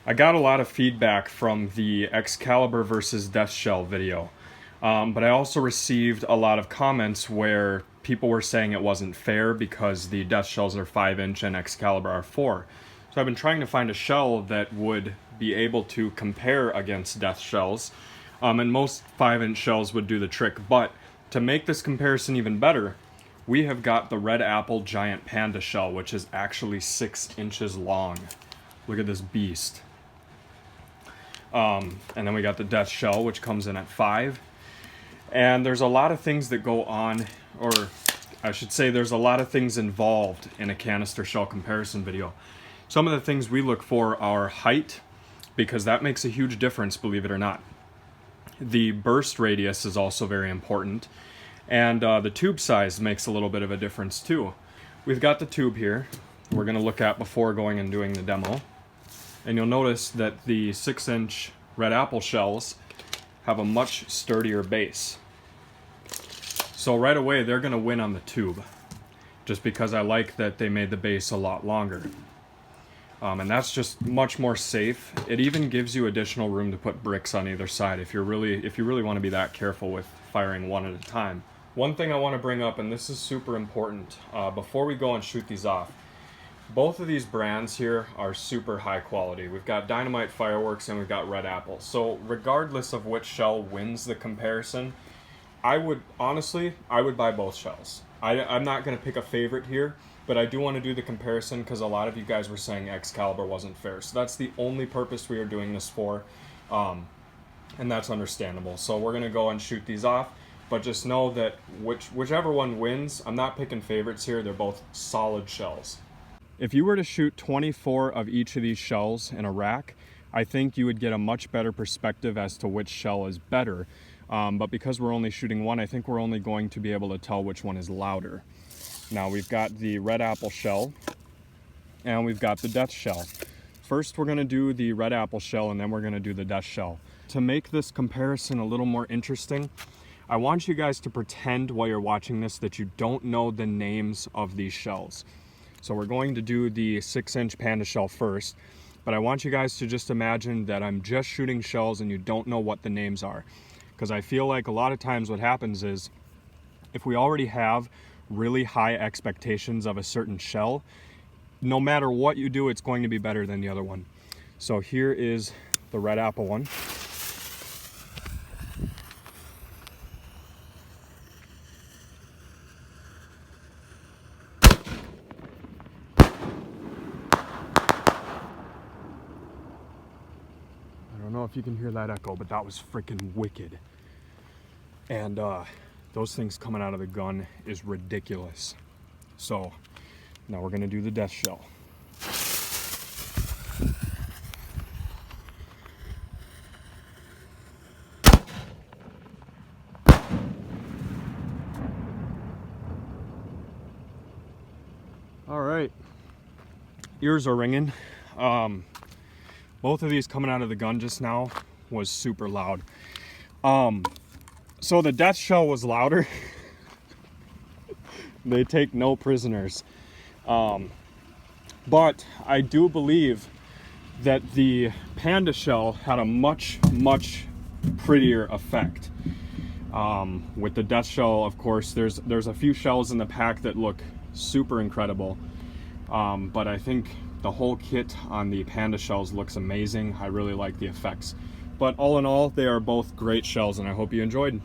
I got a lot of feedback from the Excalibur versus Death Shell video, but I also received a lot of comments where people were saying it wasn't fair because the Death Shells are 5-inch and Excalibur are 4. So I've been trying to find a shell that would be able to compare against Death Shells, and most 5-inch shells would do the trick, but to make this comparison even better, we have got the Red Apple Giant Panda shell, which is actually 6 inches long. Look at this beast. And then we got the Death Shell, which comes in at 5. And there's a lot of things that go on, or I should say there's a lot of things involved in a canister shell comparison video. Some of the things we look for are height, because that makes a huge difference, believe it or not. The burst radius is also very important. And the tube size makes a little bit of a difference too. We've got the tube here we're going to look at before going and doing the demo. And you'll notice that the 6-inch Red Apple shells have a much sturdier base. So right away they're going to win on the tube, just because I like that they made the base a lot longer. And that's just much more safe. It even gives you additional room to put bricks on either side if you really want to be that careful with firing one at a time. One thing I want to bring up, and this is super important, before we go and shoot these off, both of these brands here are super high quality. We've got Dynamite Fireworks and we've got Red Apple. So regardless of which shell wins the comparison, I would buy both shells. I'm not going to pick a favorite here, but I do want to do the comparison because a lot of you guys were saying Excalibur wasn't fair. So that's the only purpose we are doing this for, and that's understandable. So we're going to go and shoot these off, but just know that whichever one wins, I'm not picking favorites here. They're both solid shells. If you were to shoot 24 of each of these shells in a rack, I think you would get a much better perspective as to which shell is better. But because we're only shooting one, I think we're only going to be able to tell which one is louder. Now we've got the Red Apple shell and we've got the Death Shell. First we're going to do the Red Apple shell and then we're going to do the Death Shell. To make this comparison a little more interesting, I want you guys to pretend while you're watching this that you don't know the names of these shells. So we're going to do the 6-inch Panda shell first, but I want you guys to just imagine that I'm just shooting shells and you don't know what the names are. Because I feel like a lot of times what happens is, if we already have really high expectations of a certain shell, no matter what you do, it's going to be better than the other one. So here is the Red Apple one. I don't know if you can hear that echo, but that was freaking wicked. And those things coming out of the gun is ridiculous. So now we're going to do the Death Shell. All right, ears are ringing. Both of these coming out of the gun just now was super loud. So the Death Shell was louder. They take no prisoners. But I do believe that the Panda shell had a much prettier effect. With the Death Shell, of course, there's a few shells in the pack that look super incredible. But I think the whole kit on the Panda shells looks amazing. I really like the effects. But all in all, they are both great shells and I hope you enjoyed.